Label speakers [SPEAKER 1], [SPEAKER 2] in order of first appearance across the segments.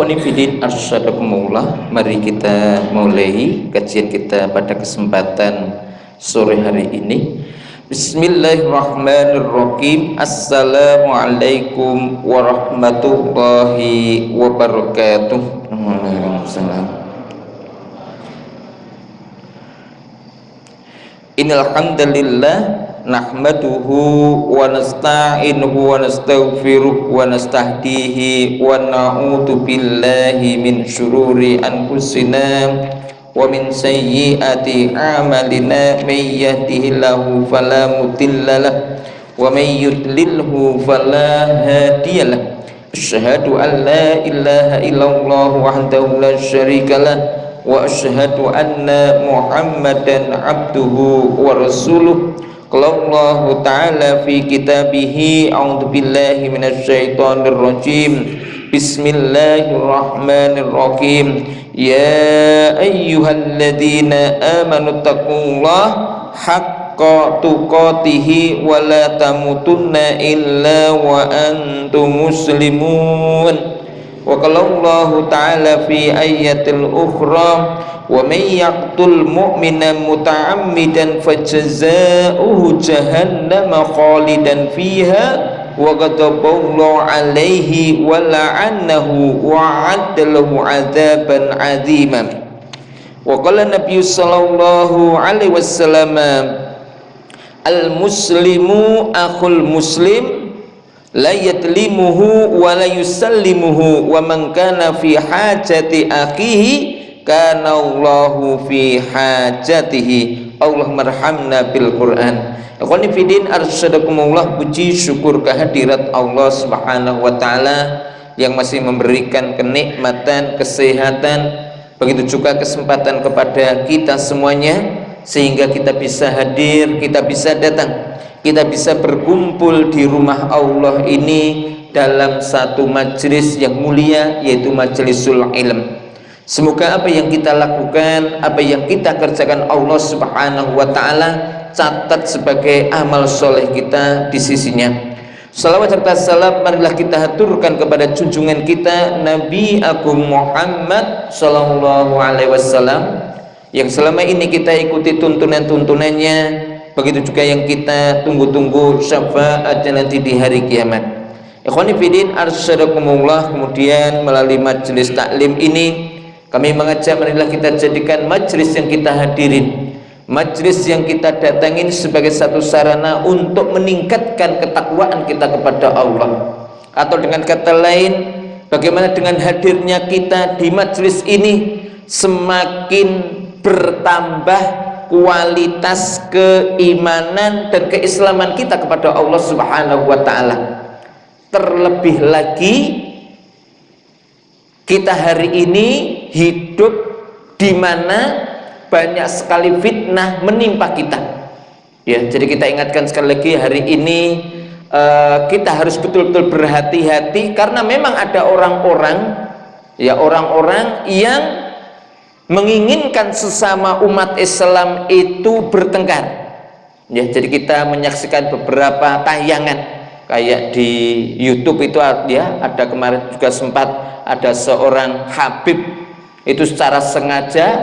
[SPEAKER 1] Ikhwani fillah arsyadakumullah, mari kita mulai kajian kita pada kesempatan sore hari ini. Bismillahirrahmanirrahim. Assalamualaikum warahmatullahi wabarakatuh. Waalaikumsalam. Innal hamdalillah nahmaduhu wa nasta'inuhu wa nastaghfiruh wa nastahdihi wa na'udzu billahi min syururi anfusina wa min sayyiati a'malina may yahdihillahu fala mudhillalah wa may yudlilhu fala hadiyalah. Asyhadu an la ilaha illallah wahdahu la syarikalah wa asyhadu anna Muhammadan abduhu wa rasuluh. Qala Allah ta'ala fi kitabihi a'udzu billahi minasyaitonir rajim. Bismillahirrahmanirrahim. Ya ayyuhalladzina amanu taqullaha haqqa tuqatih wa la tamutunna illa wa antum muslimun. Wa qala Allah ta'ala fi ayatil ukhra wa may yaqtul mu'mina muta'ammidan fajazaohu jahannam khalidan fiha wa ghadaballahu alaihi wa la'annahu wa 'addalahu 'adzaban 'azima. Wa qala Nabi sallallahu alaihi wasallam al muslimu akhul muslim la yatlimuhu wa la yusallimuhu wa man kana fi hajati akhihi kana Allahu fi hajatihi. Allahumma arhamna bil Quran. Ikhwani fillah arsyadakumullah, puji syukur kehadirat Allah Subhanahu wa taala yang masih memberikan kenikmatan, kesehatan, begitu juga kesempatan kepada kita semuanya sehingga kita bisa hadir, kita bisa datang, kita bisa berkumpul di rumah Allah ini dalam satu majlis yang mulia, yaitu majlisul ilm. Semoga apa yang kita lakukan, apa yang kita kerjakan, Allah Subhanahu wa ta'ala catat sebagai amal soleh kita di sisinya. Salawat serta salam marilah kita haturkan kepada junjungan kita Nabi Agung Muhammad sallallahu alaihi wasallam yang selama ini kita ikuti tuntunan-tuntunannya, begitu juga yang kita tunggu-tunggu syafaatnya nanti di hari kiamat. Ikhwani fillah arsyadakumullah, kemudian melalui majelis taklim ini kami mengajak marilah kita jadikan majelis yang kita hadirin, majelis yang kita datangin sebagai satu sarana untuk meningkatkan ketakwaan kita kepada Allah. Atau dengan kata lain, bagaimana dengan hadirnya kita di majelis ini semakin bertambah kualitas keimanan dan keislaman kita kepada Allah Subhanahu wa ta'ala. Terlebih lagi kita hari ini hidup di mana banyak sekali fitnah menimpa kita. Ya, jadi kita ingatkan sekali lagi hari ini kita harus betul-betul berhati-hati karena memang ada orang-orang yang menginginkan sesama umat Islam itu bertengkar. Ya, jadi kita menyaksikan beberapa tayangan kayak di YouTube itu ya, ada kemarin juga sempat ada seorang Habib itu secara sengaja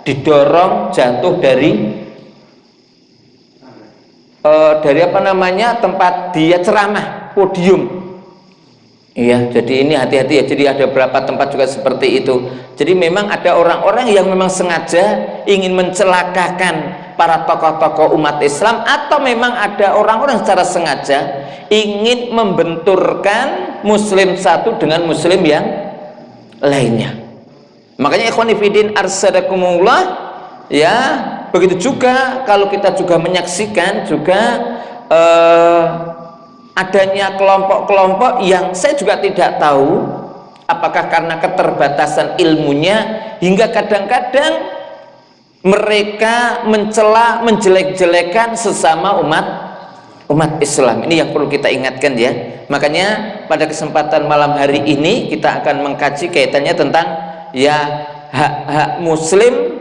[SPEAKER 1] didorong jatuh dari tempat dia ceramah, podium. Iya, jadi ini hati-hati ya. Jadi ada beberapa tempat juga seperti itu. Jadi memang ada orang-orang yang memang sengaja ingin mencelakakan para tokoh-tokoh umat Islam, atau memang ada orang-orang secara sengaja ingin membenturkan muslim satu dengan muslim yang lainnya. Makanya ikhwani fillah arsadakumullah, ya, begitu juga kalau kita juga menyaksikan juga adanya kelompok-kelompok yang saya juga tidak tahu apakah karena keterbatasan ilmunya hingga kadang-kadang mereka mencela, menjelek-jelekan sesama umat Islam. Ini yang perlu kita ingatkan ya. Makanya pada kesempatan malam hari ini kita akan mengkaji kaitannya tentang ya hak-hak muslim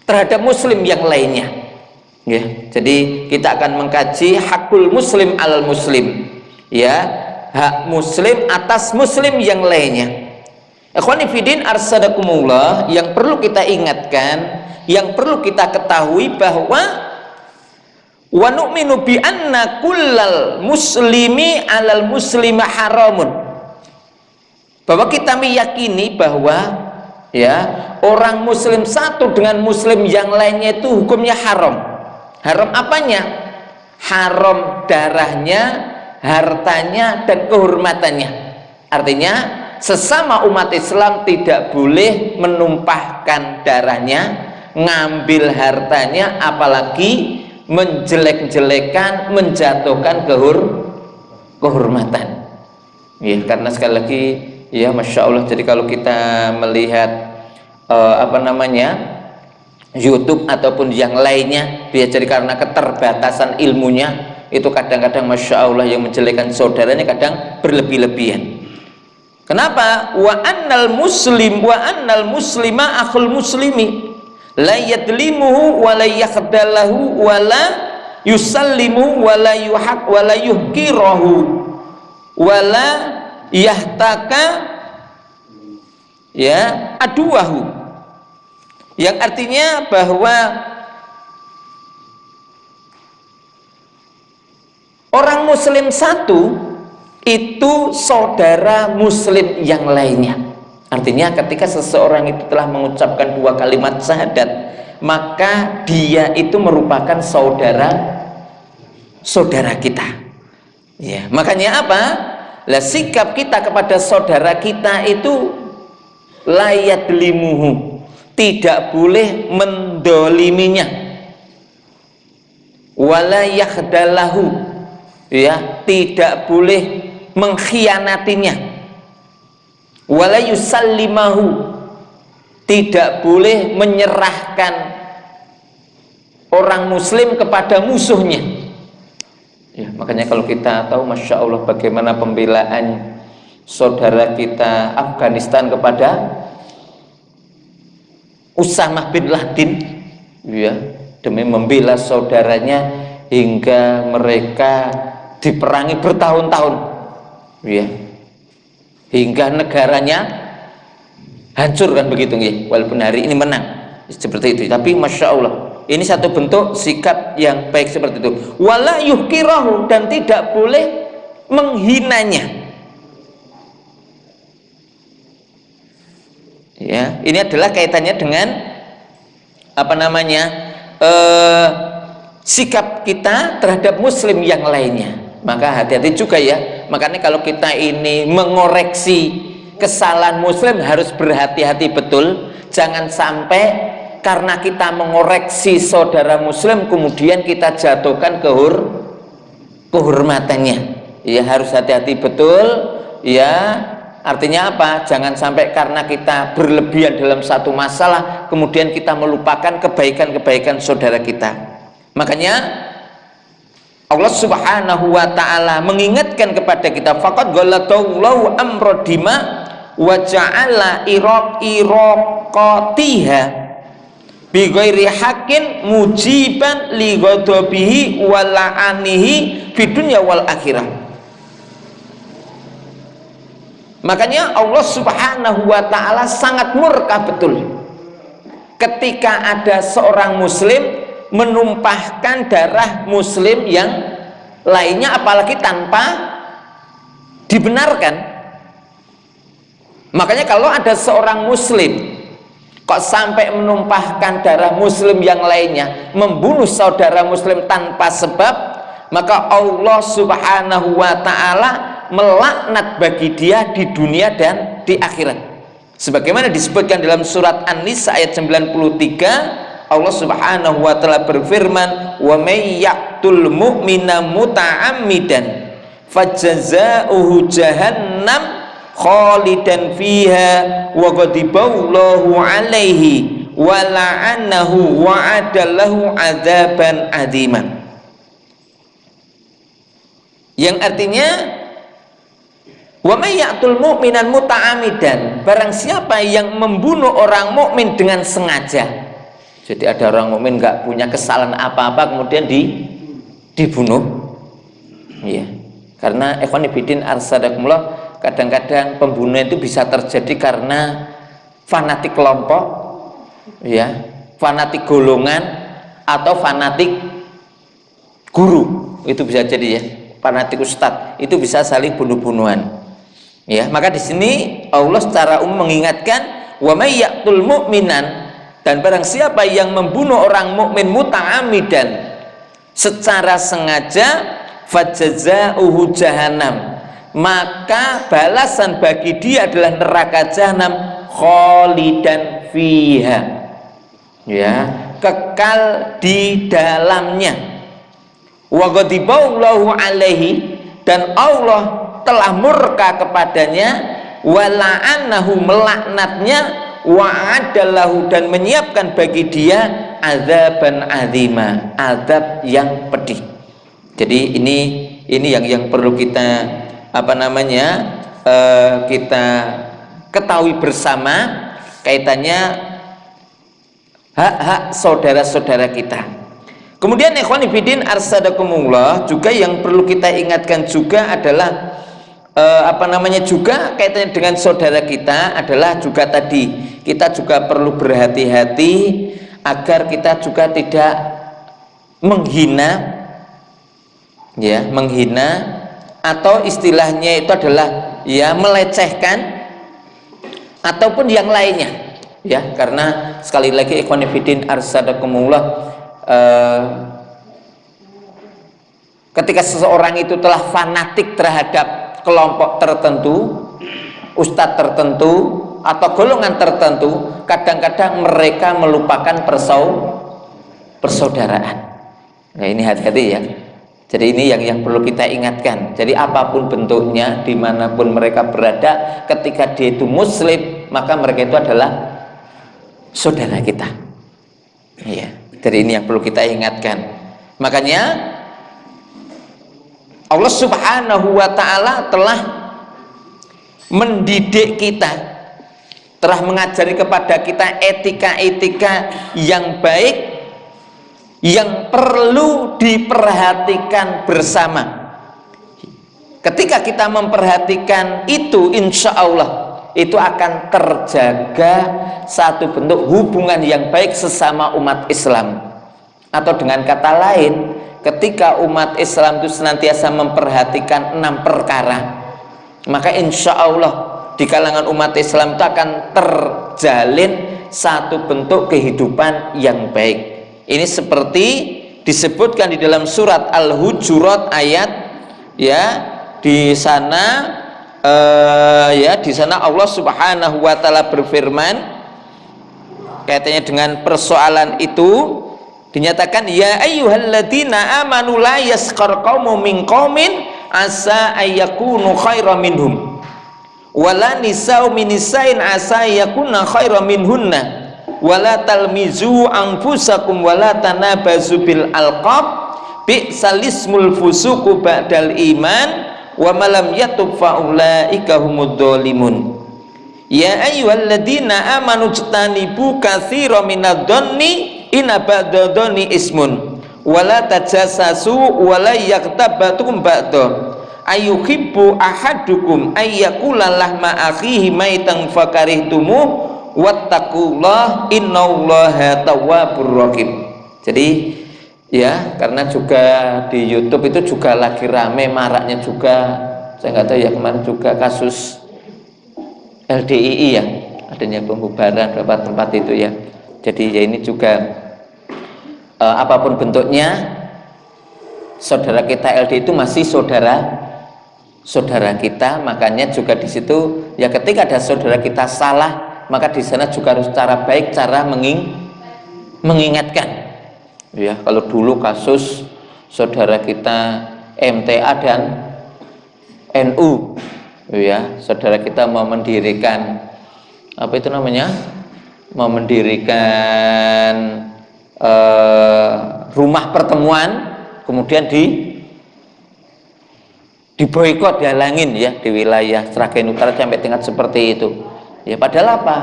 [SPEAKER 1] terhadap muslim yang lainnya. Ya, jadi kita akan mengkaji hakul muslim alal muslim, ya, hak muslim atas muslim yang lainnya. Ikhwani fiddin arsadakumullah, yang perlu kita ingatkan, yang perlu kita ketahui bahwa wa nu'minu bi anna kullal muslimi 'alal muslima haramun, bahwa kita meyakini bahwa ya orang muslim satu dengan muslim yang lainnya itu hukumnya haram. Haram apanya? Haram darahnya, hartanya, dan kehormatannya. Artinya sesama umat Islam tidak boleh menumpahkan darahnya, ngambil hartanya, apalagi menjelek-jelekan, menjatuhkan kehormatan. Ya, karena sekali lagi ya Masya Allah, jadi kalau kita melihat YouTube ataupun yang lainnya, dia jadi karena keterbatasan ilmunya itu kadang-kadang Masya Allah yang menjelekkan saudaranya kadang berlebih-lebihan. Kenapa? Wa annal muslima akhul muslimi la yadlimuhu wa la yakhdallahu wa la yusallimu wa la yuhaq wa la yuhkirahu wa la yahtaka ya aduwahu, yang artinya bahwa orang muslim satu itu saudara muslim yang lainnya. Artinya ketika seseorang itu telah mengucapkan 2 kalimat syahadat, maka dia itu merupakan saudara kita. Ya, makanya apa? Lah sikap kita kepada saudara kita itu layat limuhu, tidak boleh mendoliminya, wala yakhdalahu, ya, tidak boleh mengkhianatinya, wala yusallimahu, tidak boleh menyerahkan orang muslim kepada musuhnya. Ya, makanya kalau kita tahu Masya Allah bagaimana pembelaan saudara kita Afghanistan kepada Usamah bin Laden, ya, demi membela saudaranya hingga mereka diperangi bertahun-tahun, ya, hingga negaranya hancur, kan begitu ya, walaupun hari ini menang seperti itu. Tapi Masya Allah, ini satu bentuk sikap yang baik seperti itu. Wala yuhkirahu, dan tidak boleh menghinanya. Ya, ini adalah kaitannya dengan sikap kita terhadap muslim yang lainnya. Maka hati-hati juga ya. Makanya kalau kita ini mengoreksi kesalahan muslim harus berhati-hati betul. Jangan sampai karena kita mengoreksi saudara muslim kemudian kita jatuhkan kehormatannya. Ya, harus hati-hati betul ya. Artinya apa? Jangan sampai karena kita berlebihan dalam satu masalah kemudian kita melupakan kebaikan-kebaikan saudara kita. Makanya Allah Subhanahu wa ta'ala mengingatkan kepada kita, faqad ghalatullahu amra dima wa ja'ala iraqatiha bi ghairi haqqin mujiban li ghadabihi wa la'anihi fid dunya wal akhirah. Makanya Allah Subhanahu wa ta'ala sangat murka betul ketika ada seorang muslim menumpahkan darah muslim yang lainnya, apalagi tanpa dibenarkan. Makanya kalau ada seorang muslim kok sampai menumpahkan darah muslim yang lainnya, membunuh saudara muslim tanpa sebab, maka Allah Subhanahu wa ta'ala melaknat bagi dia di dunia dan di akhirat. Sebagaimana disebutkan dalam surat An-Nisa ayat 93, Allah Subhanahu wa ta'ala berfirman, wa may yaqtul mu'mina muta'ammidan fajazauhu jahannam khalidan fiha wa ghadiballahu alaihi wa la'anahu wa adalahu adzaban adziman. Yang artinya wa may yaqtul mu'minan muta'ammidan, barang siapa yang membunuh orang mukmin dengan sengaja. Jadi ada orang mukmin nggak punya kesalahan apa-apa kemudian dibunuh. Iya. Karena ikhwan fillah arsadakumullah, kadang-kadang pembunuhan itu bisa terjadi karena fanatik kelompok, ya, fanatik golongan, atau fanatik guru. Itu bisa jadi, ya, fanatik ustadz itu bisa saling bunuh-bunuhan, ya. Maka di sini Allah secara umum mengingatkan, wa may yaqtul mu'minan, dan barang siapa yang membunuh orang mukmin muta'ammidan secara sengaja, fajazauhu jahannam, maka balasan bagi dia adalah neraka jahanam, khalidan fiha, ya, kekal di dalamnya. Wa ghadiballahu alaihi, dan Allah telah murka kepadanya, wa la'anahu, melaknatnya, wa adalahu, dan menyiapkan bagi dia azaban azima, azab yang pedih. Jadi ini yang perlu kita kita ketahui bersama kaitannya hak-hak saudara-saudara kita. Kemudian ikhwan fillah arsadakumullah, juga yang perlu kita ingatkan juga adalah juga kaitannya dengan saudara kita adalah juga tadi kita juga perlu berhati-hati agar kita juga tidak menghina, ya, menghina, atau istilahnya itu adalah, ya, melecehkan ataupun yang lainnya, ya. Karena sekali lagi ikhwan fillah arsadakumullah, ketika seseorang itu telah fanatik terhadap kelompok tertentu, ustadz tertentu, atau golongan tertentu, kadang-kadang mereka melupakan persaudaraan. Nah, ini hati-hati, ya. Jadi ini yang perlu kita ingatkan. Jadi apapun bentuknya, dimanapun mereka berada, ketika dia itu muslim, maka mereka itu adalah saudara kita, ya. Jadi ini yang perlu kita ingatkan. Makanya Allah Subhanahu wa ta'ala telah mendidik kita, telah mengajari kepada kita etika-etika yang baik yang perlu diperhatikan bersama. Ketika kita memperhatikan itu, insya Allah itu akan terjaga satu bentuk hubungan yang baik sesama umat Islam. Atau dengan kata lain, ketika umat Islam itu senantiasa memperhatikan 6 perkara, maka insya Allah di kalangan umat Islam itu akan terjalin satu bentuk kehidupan yang baik. Ini seperti disebutkan di dalam surat Al-Hujurat ayat, ya, di sana di sana Allah Subhanahu wa ta'ala berfirman kaitannya dengan persoalan itu, dinyatakan, ya ayyuhalladzina amanu la yaskhar qaumun min qaumin asa ayyakunu khairan minhum wala nisa'u min nisa'in asa ayyakuna khairan minhunna wala talmizu anfusakum wala tanabazu bil alqab bi'sal ismul fusuqu ba'dal iman wa malam yatub faulaika humud dzalimun. Ya ayyuhalladzina amanu jtanibu katsiran minadh-dhanni inna ba'dadh-dhanni ismun wala tajassasu wala yaghtab ba'dukum ba'dha ayyuhibbu ahadukum ayyakula lahma akhihi maitan fakarihtumuh wattaqullah innallaha tawwabur rahim. Jadi, ya, karena juga di YouTube itu juga lagi rame maraknya juga, saya nggak tahu ya, kemarin juga kasus LDII, ya, adanya pembubaran beberapa tempat itu, ya. Jadi ya ini juga apapun bentuknya, saudara kita LDI itu masih saudara kita. Makanya juga di situ, ya, ketika ada saudara kita salah, maka di sana juga harus cara baik, cara mengingatkan. Ya, kalau dulu kasus saudara kita MTA dan NU, ya, saudara kita mau mendirikan mau mendirikan rumah pertemuan, kemudian diboikot, dihalangin, ya, di wilayah Sragen Utara sampai tingkat seperti itu. Ya, padahal apa?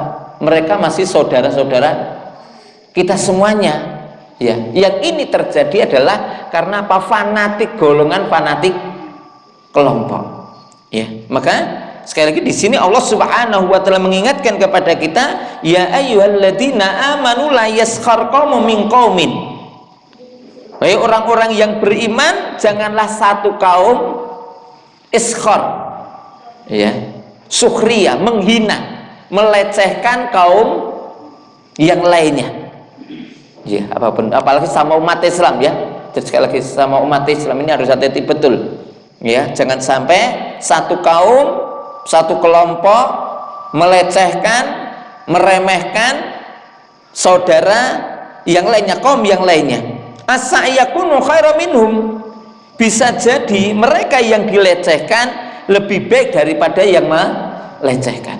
[SPEAKER 1] Mereka masih saudara-saudara kita semuanya. Ya, yang ini terjadi adalah karena apa? Fanatik golongan, fanatik kelompok. Ya, maka sekali lagi di sini Allah Subhanahu wa taala mengingatkan kepada kita, ya ayyuhalladzina amanu la yaskhar qaumun min qaumin. Wahai orang-orang yang beriman, janganlah satu kaum iskhar, ya, sukhriya, menghina, melecehkan kaum yang lainnya. Ya, apapun, apalagi sama umat Islam, ya. Jadi sekali lagi sama umat Islam ini harus hati-hati betul. Ya, jangan sampai satu kaum, satu kelompok melecehkan, meremehkan saudara yang lainnya, kaum yang lainnya. Asa yakunu khairan minhum, bisa jadi mereka yang dilecehkan lebih baik daripada yang melecehkan.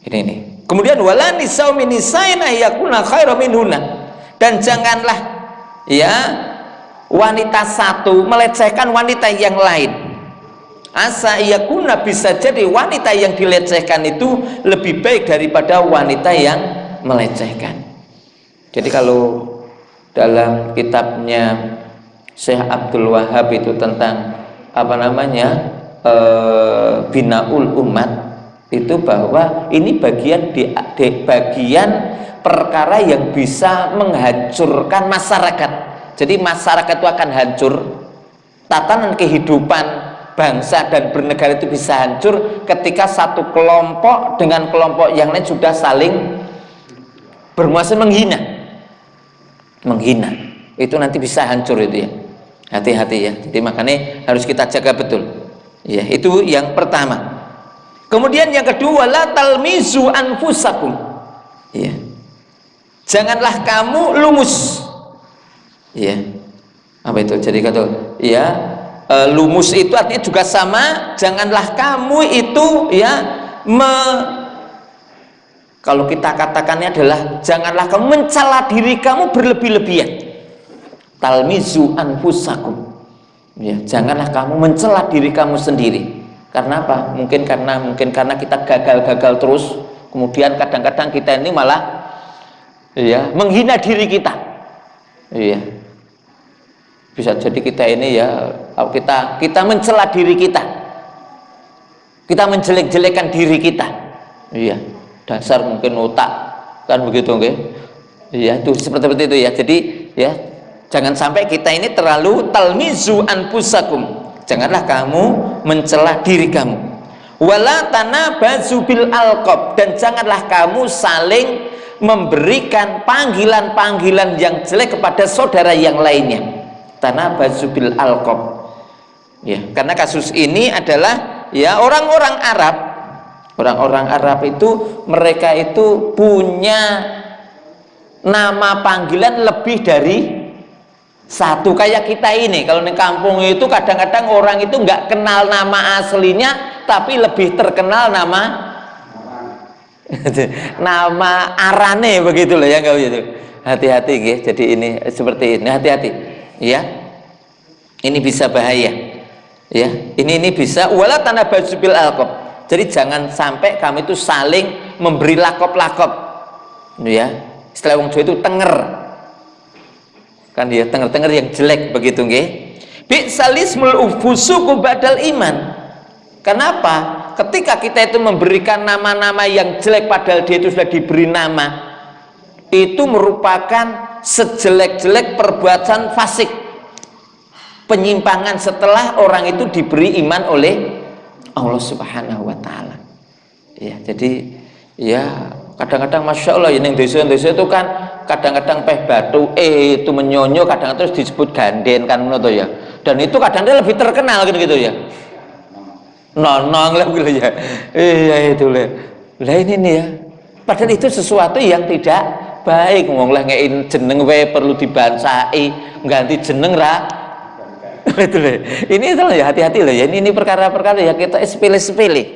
[SPEAKER 1] Ini. Kemudian wala nisa'u min nisa'in yakuna khairan minhunna, dan janganlah ya wanita satu melecehkan wanita yang lain. Asa yakuna, bisa jadi wanita yang dilecehkan itu lebih baik daripada wanita yang melecehkan. Jadi kalau dalam kitabnya Syekh Abdul Wahab itu tentang apa namanya Binaul Umat, itu bahwa ini bagian bagian perkara yang bisa menghancurkan masyarakat. Jadi masyarakat itu akan hancur, tatanan kehidupan bangsa dan bernegara itu bisa hancur ketika satu kelompok dengan kelompok yang lain sudah saling bermuasa menghina. Itu nanti bisa hancur itu, ya. Hati-hati, ya. Jadi makanya harus kita jaga betul, ya. Itu yang pertama. Kemudian yang kedua, la talmizu anfusakum, ya. Janganlah kamu lumus, ya. Apa itu? Jadi kata, ya, lumus itu artinya juga sama. Janganlah kamu itu, ya, kalau kita katakannya adalah janganlah kamu mencela diri kamu berlebih-lebihan. Talmizu anfusakum, ya, janganlah kamu mencela diri kamu sendiri. Karena apa? Mungkin karena kita gagal terus, kemudian kadang-kadang kita ini malah, ya, menghina diri kita. Iya. Bisa jadi kita ini, ya, kita mencela diri kita. Kita menjelek-jelekan diri kita. Iya. Dasar mungkin otak, kan begitu, nggih? Ya, itu seperti itu, ya. Jadi, ya, jangan sampai kita ini terlalu talmizu anfusakum. Janganlah kamu mencela diri kamu. Wala tanabazu bil alqab, dan janganlah kamu saling memberikan panggilan-panggilan yang jelek kepada saudara yang lainnya. Tanabazu bil alqab. Ya, karena kasus ini adalah, ya, orang-orang Arab itu mereka itu punya nama panggilan lebih dari satu. Kayak kita ini, kalau di kampung itu kadang-kadang orang itu nggak kenal nama aslinya, tapi lebih terkenal nama arane, begitu loh, ya, nggak begitu. Hati-hati, ya. Jadi ini seperti ini, hati-hati, ya. Ini bisa bahaya, ya. Ini bisa wala tanabazu bil alqab. Jadi jangan sampai kami itu saling memberi lakop-lakop, ya. Istilah wong Jawa itu tenger, kan, ya, tenger-tenger yang jelek, begitu, nggih. Bi'salismul ufusuku badal iman. Kenapa? Ketika kita itu memberikan nama-nama yang jelek padahal dia itu sudah diberi nama, itu merupakan sejelek-jelek perbuatan fasik, penyimpangan setelah orang itu diberi iman oleh Allah Subhanahu wa ta'ala, ya. Jadi, ya, kadang-kadang Masya Allah, yang desa-desa itu kan kadang-kadang peh batu itu menyonyo, kadang-kadang terus disebut ganden, kan, menurut, ya. Dan itu kadang-kadang lebih terkenal gitu, ya, nonong lah, gitu, ya. Iya, itu lah ini nih, ya. Padahal itu sesuatu yang tidak baik. Ngomong lah, ngein jeneng we perlu dibansai, ganti jeneng ra. Betul, ini itu, ya, hati-hati loh, ya. Ini perkara-perkara ya kita sepele-sepele,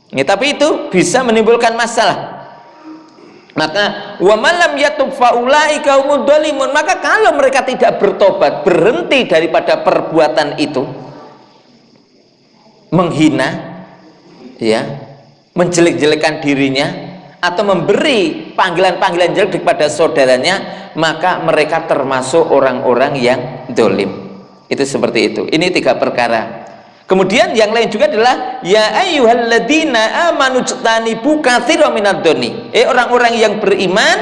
[SPEAKER 1] ya, tapi itu bisa menimbulkan masalah. Maka wa malam yatub faulaika humud dzalimun, maka kalau mereka tidak bertobat, berhenti daripada perbuatan itu, menghina, ya, menjelek-jelekan dirinya atau memberi panggilan-panggilan jelek kepada saudaranya, maka mereka termasuk orang-orang yang dolim. Itu seperti itu. Ini 3 perkara. Kemudian yang lain juga adalah ya ayyuhalladzina amanu jtanibu katsiran minadh-dhonni. Orang-orang yang beriman,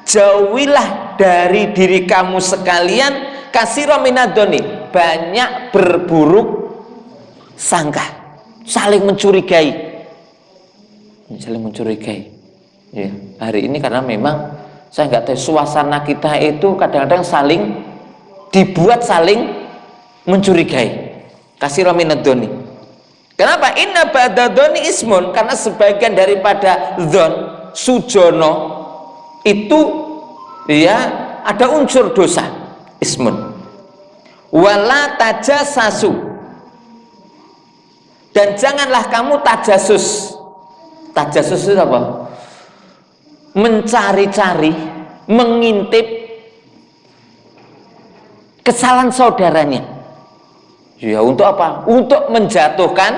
[SPEAKER 1] jauhilah dari diri kamu sekalian katsiran minadh-dhonni, banyak berburuk sangka, saling mencurigai. Ya, hari ini karena memang saya nggak tahu, suasana kita itu kadang-kadang saling dibuat saling mencurigai. Katsiran minadh-dhonni. Kenapa? Inna ba'dadh-dhonni ismun, karena sebagian daripada dzon, sujono itu ya ada unsur dosa, ismun. Wala tajassasu, dan janganlah kamu tajasus. Tajasus itu apa? Mencari-cari, mengintip kesalahan saudaranya. Ya, untuk apa? Untuk menjatuhkan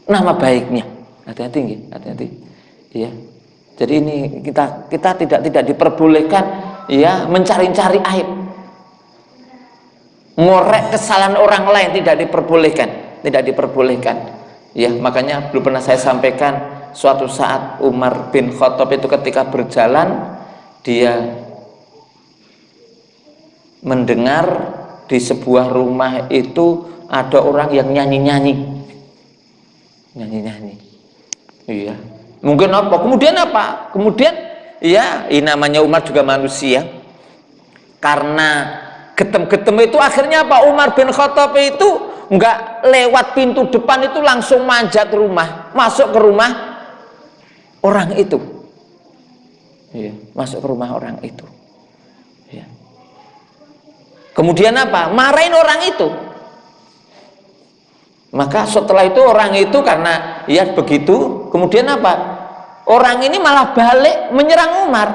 [SPEAKER 1] nama baiknya. Hati-hati, hati-hati. Ya. Jadi ini kita tidak diperbolehkan ya mencari-cari aib. Ngorek kesalahan orang lain tidak diperbolehkan. Ya, makanya belum pernah saya sampaikan, suatu saat Umar bin Khattab itu ketika berjalan, dia mendengar di sebuah rumah itu ada orang yang nyanyi-nyanyi. Iya. Mungkin apa? Kemudian ya, ini namanya Umar juga manusia. Karena getem-getem itu akhirnya apa? Umar bin Khattab itu nggak lewat pintu depan, itu langsung manjat rumah, masuk ke rumah orang itu. Iya, masuk ke rumah orang itu. Iya. Kemudian apa? Marahin orang itu. Maka setelah itu orang itu karena ya begitu, kemudian apa? Orang ini malah balik menyerang Umar.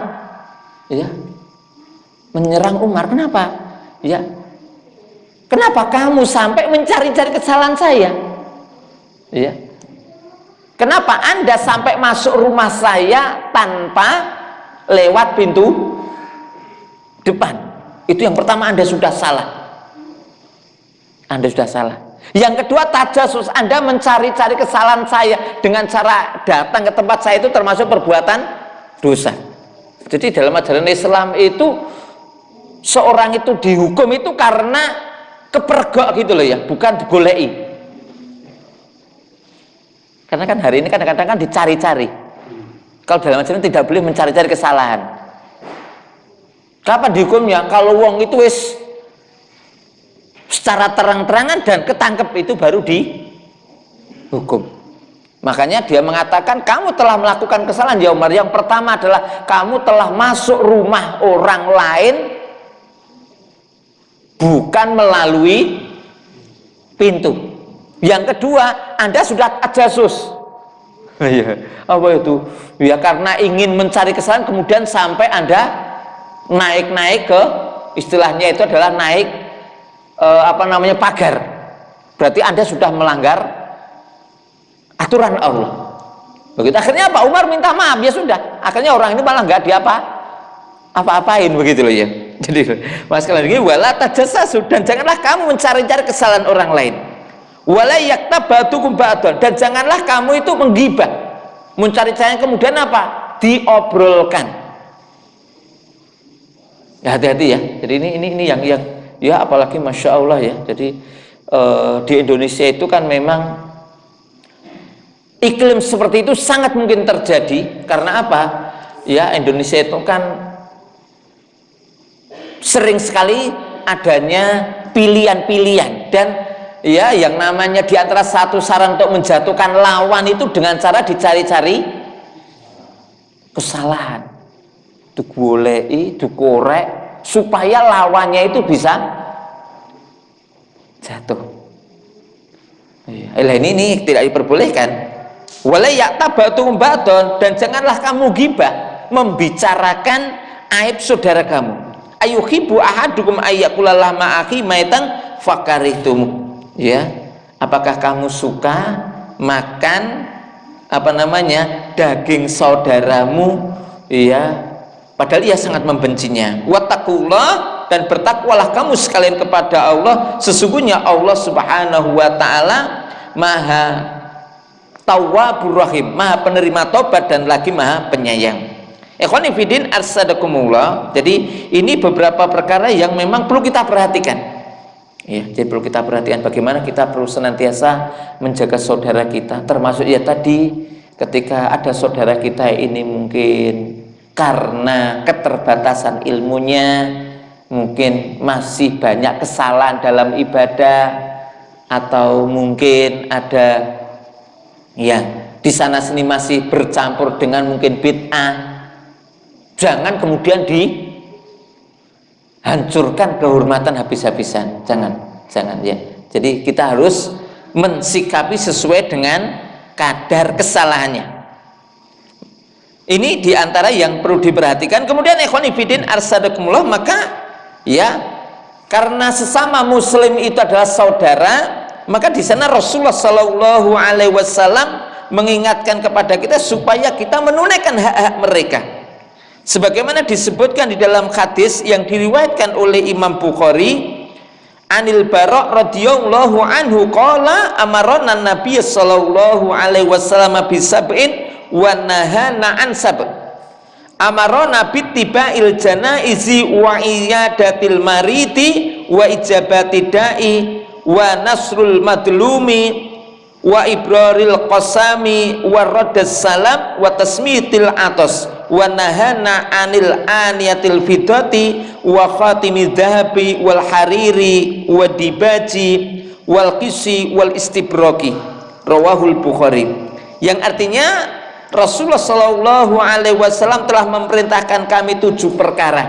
[SPEAKER 1] Ya. Menyerang Umar. Kenapa? Ya. Kenapa kamu sampai mencari-cari kesalahan saya? Ya. Kenapa Anda sampai masuk rumah saya tanpa lewat pintu depan? Itu yang pertama, Anda sudah salah. Yang kedua, tajasus, Anda mencari-cari kesalahan saya dengan cara datang ke tempat saya, itu termasuk perbuatan dosa. Jadi dalam ajaran Islam itu seorang itu dihukum itu karena kepergok gitu loh ya, bukan digolei. Karena kan hari ini kadang-kadang kan dicari-cari. Kalau dalam ajaran tidak boleh mencari-cari kesalahan. Kapan dihukumnya? Kalau wong itu wis secara terang-terangan dan ketangkep, itu baru dihukum. Makanya dia mengatakan, kamu telah melakukan kesalahan ya Umar. Yang pertama adalah kamu telah masuk rumah orang lain bukan melalui pintu. Yang kedua, Anda sudah tajasus. Iya, apa itu? Ya karena ingin mencari kesalahan, kemudian sampai Anda naik-naik ke, istilahnya itu adalah naik pagar. Berarti Anda sudah melanggar aturan Allah. Begitu. Akhirnya apa? Umar minta maaf, ya sudah. Akhirnya orang ini malah nggak apa-apain begitu loh ya. Jadi mas kalian ini wala tajassasu, dan janganlah kamu mencari-cari kesalahan orang lain. Wala yaktab ba'dukum ba'dan, dan janganlah kamu itu menggibah, mencari-cari, kemudian apa? Diobrolkan. Ya, hati-hati ya. Jadi ini yang ya, apalagi masya Allah ya. Jadi di Indonesia itu kan memang iklim seperti itu sangat mungkin terjadi. Karena apa? Ya, Indonesia itu kan sering sekali adanya pilihan-pilihan, dan ya yang namanya diantara satu saran untuk menjatuhkan lawan itu dengan cara dicari-cari kesalahan, digolei, dikorek supaya lawannya itu bisa jatuh. Ini tidak diperbolehkan. Wala yaktab ba'dukum ba'dan, dan janganlah kamu gibah, membicarakan aib saudara kamu. Ayuhibbu ahadukum ayyakula lahma akhi maitan fakarihtum. Ya, apakah kamu suka makan daging saudaramu ya, padahal ia sangat membencinya. Wattaqullah, dan bertakwalah kamu sekalian kepada Allah, sesungguhnya Allah Subhanahu wa taala Maha Tawwabur Rahim, Maha penerima tobat dan lagi Maha penyayang. Ikhwani fillah arsadakumullah. Jadi ini beberapa perkara yang memang perlu kita perhatikan. Ya, jadi perlu kita perhatikan bagaimana kita perlu senantiasa menjaga saudara kita, termasuk ya tadi ketika ada saudara kita ini mungkin karena keterbatasan ilmunya, mungkin masih banyak kesalahan dalam ibadah, atau mungkin ada ya di sana sini masih bercampur dengan mungkin bid'ah, jangan kemudian dihancurkan kehormatan habis-habisan, jangan ya. Jadi kita harus mensikapi sesuai dengan kadar kesalahannya. Ini diantara yang perlu diperhatikan. Kemudian ikhwani fiddin arsadakumullah, maka ya karena sesama muslim itu adalah saudara, maka di sana Rasulullah Shallallahu Alaihi Wasallam mengingatkan kepada kita supaya kita menunaikan hak-hak mereka, sebagaimana disebutkan di dalam hadis yang diriwayatkan oleh Imam Bukhari, Anil Bara' radhiyallahu anhu qala amarana Nabi sallallahu alaihi wasallam bisab'in wa nahana an sab'. Amarana bittiba'il janaizi wa iyadatil mariti wa ijabati da'i wa nasrul madlumi wa ibraril qasami wa raddas salam wa tasmitil atas wa nahana anil aniyatil fidati wa khatimi dhahabi wal hariri wa dibaji wal qisi wal istibraki, rawahul Bukhari. Yang artinya Rasulullah Shallallahu Alaihi Wasallam telah memerintahkan kami 7 perkara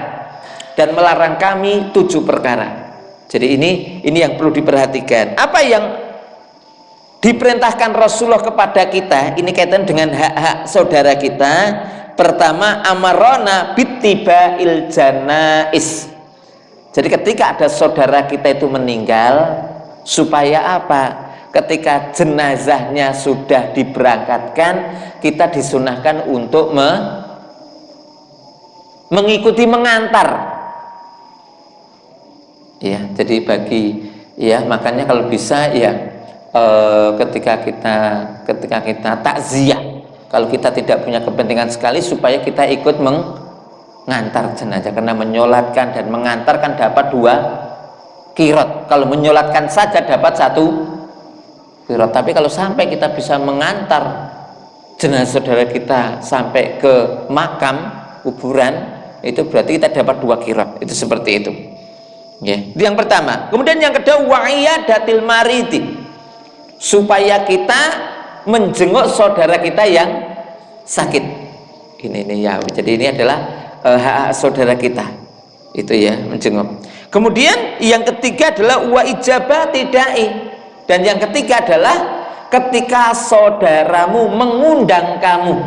[SPEAKER 1] dan melarang kami 7 perkara. Jadi ini yang perlu diperhatikan. Apa yang diperintahkan Rasulullah kepada kita, ini kaitan dengan hak-hak saudara kita. Pertama, amarona bittiba'il janais. Jadi ketika ada saudara kita itu meninggal, supaya apa? Ketika jenazahnya sudah diberangkatkan, kita disunahkan untuk mengikuti mengantar. Ya, jadi bagi ya makanya kalau bisa ya ketika kita takziah, kalau kita tidak punya kepentingan sekali, supaya kita ikut mengantar jenazah, karena menyolatkan dan mengantarkan dapat 2 qirot. Kalau menyolatkan saja dapat 1 qirot, tapi kalau sampai kita bisa mengantar jenazah saudara kita sampai ke makam kuburan, itu berarti kita dapat 2 qirot. Itu seperti itu ya. Itu yang pertama. Kemudian yang kedua, wa'iyadatil mariti, supaya kita menjenguk saudara kita yang sakit. Ini ya. Jadi ini adalah hak saudara kita itu ya, menjenguk. Kemudian yang ketiga adalah wa ijabati da'i, dan yang ketiga adalah ketika saudaramu mengundang kamu,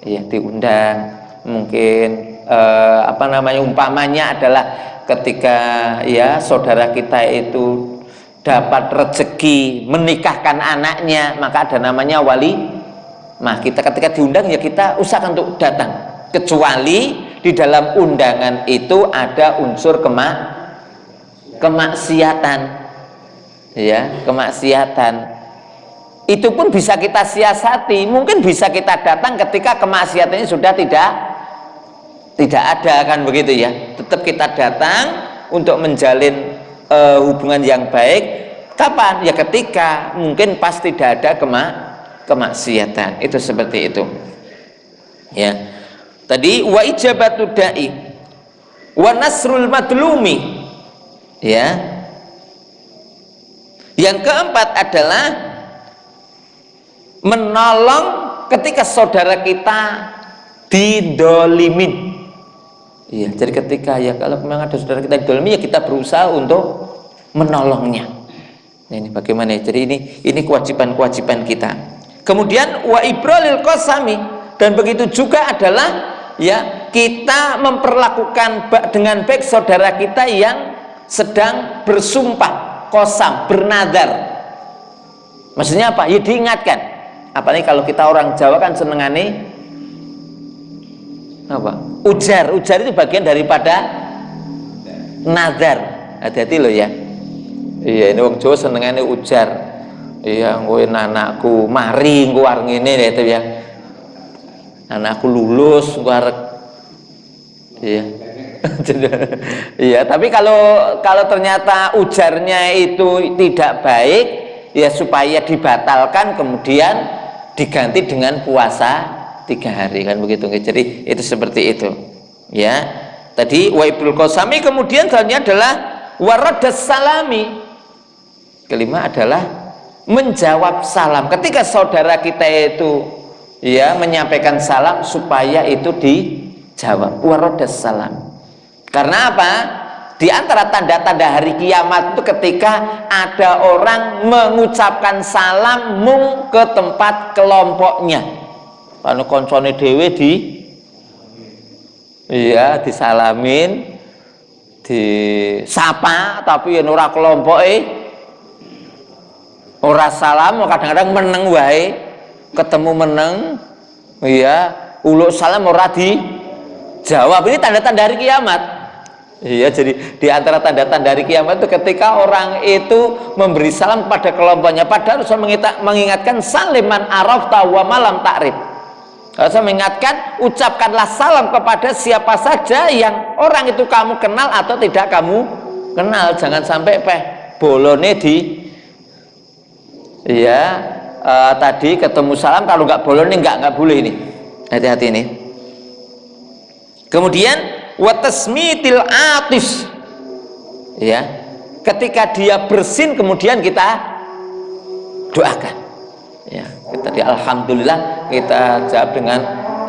[SPEAKER 1] ya, diundang, mungkin umpamanya adalah ketika ya saudara kita itu dapat rezeki menikahkan anaknya, maka ada namanya wali. Nah, kita ketika diundang ya kita usahakan untuk datang, kecuali di dalam undangan itu ada unsur kemaksiatan, ya, kemaksiatan. Itu pun bisa kita siasati. Mungkin bisa kita datang ketika kemaksiatannya sudah tidak ada, kan begitu ya. Tetap kita datang untuk menjalin hubungan yang baik. Kapan? Ya ketika mungkin pas tidak ada kemaksiatan. Itu seperti itu ya. Tadi wa ijabatu da'i wa nasrul madlumi ya. Yang keempat adalah menolong ketika saudara kita didolimin. Iya, jadi ketika ya kalau memang ada saudara kita didolimi, ya kita berusaha untuk menolongnya. Nah, ini bagaimana? Jadi ini kewajiban kita. Kemudian wa ibralil qasami, dan begitu juga adalah ya kita memperlakukan dengan baik saudara kita yang sedang bersumpah qasam, bernadar. Maksudnya apa? Ya diingatkan. Apalagi kalau kita orang Jawa kan senengane apa? Ujar. Ujar itu bagian daripada nazar. Hati-hati loh ya. Iya, ini wong Jawa senengane ujar. Iya, kowe anakku mari engko arep ngene itu ya. Anakku lulus engko arep. Iya. Iya, tapi kalau ternyata ujarnya itu tidak baik, ya supaya dibatalkan kemudian diganti dengan puasa 3 hari kan begitu. Jadi itu seperti itu. Ya. Tadi waibul qasami, kemudian selanjutnya adalah waradas salami. Kelima adalah menjawab salam. Ketika saudara kita itu ya menyampaikan salam, supaya itu dijawab. Waradas salam. Karena apa? Di antara tanda-tanda hari kiamat itu ketika ada orang mengucapkan salam mung ke tempat kelompoknya. Kalau koncone dhewe disalamin, disapa, tapi yen ora kelompoke ora salam, kadang-kadang meneng wae, ketemu meneng, iya, uluk salam ora dijawab. Ini tanda-tanda hari kiamat. Iya, jadi di antara tanda-tanda hari kiamat itu ketika orang itu memberi salam pada kelompoknya, padahal Rasul mengingatkan saliman arafta wa malam ta'rif. Rasul mengingatkan, ucapkanlah salam kepada siapa saja yang orang itu kamu kenal atau tidak kamu kenal. Jangan sampai bolone tadi ketemu salam, kalau nggak bolone nggak boleh ini. Hati-hati ini. Kemudian watasmitil atis, ya, ketika dia bersin kemudian kita doakan, ya, kita alhamdulillah kita jawab dengan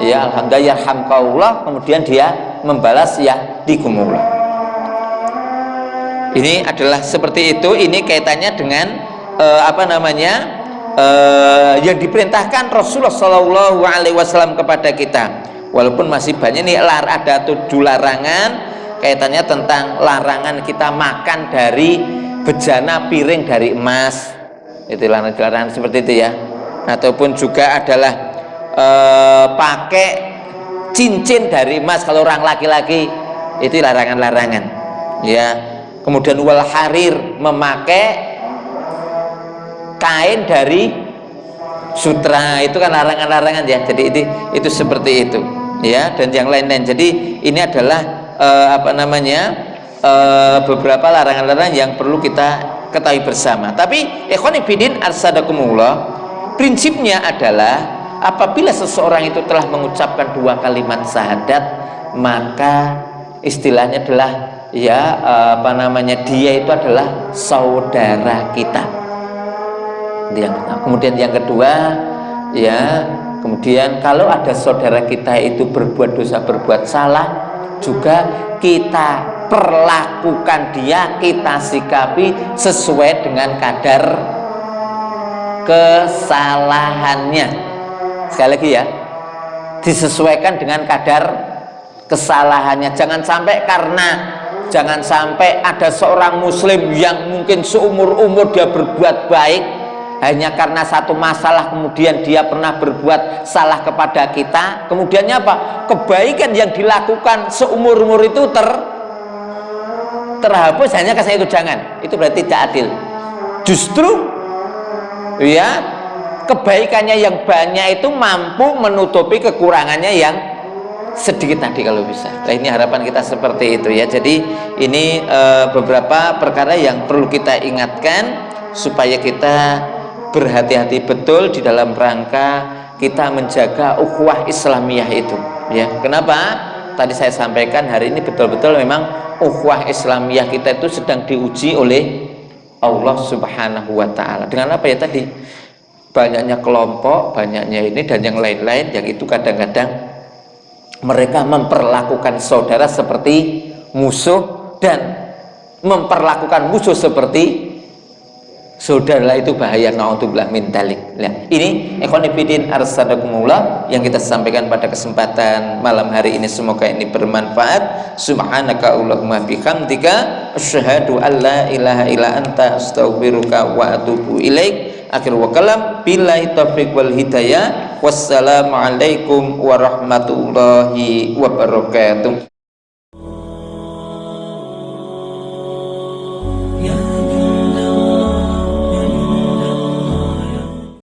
[SPEAKER 1] ya alhamdulillah yarhamkallah, kemudian dia membalas ya dikumullah. Ini adalah seperti itu. Ini kaitannya dengan yang diperintahkan Rasulullah SAW kepada kita. Walaupun masih banyak nih ada 7 larangan kaitannya tentang larangan kita makan dari bejana piring dari emas, itu larangan seperti itu ya. Ataupun juga adalah pakai cincin dari emas kalau orang laki-laki, itu larangan-larangan ya. Kemudian wal harir, memakai kain dari sutra, itu kan larangan-larangan ya. Jadi itu seperti itu ya, dan yang lain-lain. Jadi ini adalah beberapa larangan-larangan yang perlu kita ketahui bersama. Tapi ikhwani fillah arsadakumullah, prinsipnya adalah apabila seseorang itu telah mengucapkan 2 kalimat syahadat, maka istilahnya adalah dia itu adalah saudara kita. Kemudian yang kedua ya, kemudian kalau ada saudara kita itu berbuat dosa, berbuat salah, juga kita perlakukan dia, kita sikapi sesuai dengan kadar kesalahannya. Sekali lagi ya, disesuaikan dengan kadar kesalahannya. Jangan sampai ada seorang muslim yang mungkin seumur-umur dia berbuat baik, hanya karena satu masalah kemudian dia pernah berbuat salah kepada kita, kemudiannya apa? Kebaikan yang dilakukan seumur-umur itu terhapus hanya karena itu. Jangan, itu berarti tidak adil. Justru ya, kebaikannya yang banyak itu mampu menutupi kekurangannya yang sedikit tadi kalau bisa. Nah, ini harapan kita seperti itu ya. Jadi ini beberapa perkara yang perlu kita ingatkan supaya kita berhati-hati betul di dalam rangka kita menjaga ukhuwah Islamiyah itu ya. Kenapa? Tadi saya sampaikan, hari ini betul-betul memang ukhuwah Islamiyah kita itu sedang diuji oleh Allah Subhanahu wa ta'ala. Dengan apa ya tadi? Banyaknya kelompok, banyaknya ini dan yang lain-lain, yang itu kadang-kadang mereka memperlakukan saudara seperti musuh dan memperlakukan musuh seperti saudara. Itu bahaya, naudzubillah min dzalik. Nah, ini ikhwani fillah arsadakumullah yang kita sampaikan pada kesempatan malam hari ini, semoga ini bermanfaat. Subhanaka Allahumma bihamdika asyhadu an la ilaha illa anta astaghfiruka wa atubu ilaik. Akhir wa kalam billahi taufiq wal hidayah. Wassalamualaikum warahmatullahi wabarakatuh.